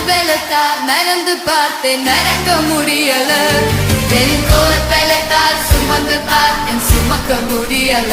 வெள்ளத்தால் நகர்ந்து பார்த்தேன் நடக்க முடியல என் கோல வெள்ளத்தால் சுமந்து பார்த்தேன் சுமக்க முடியல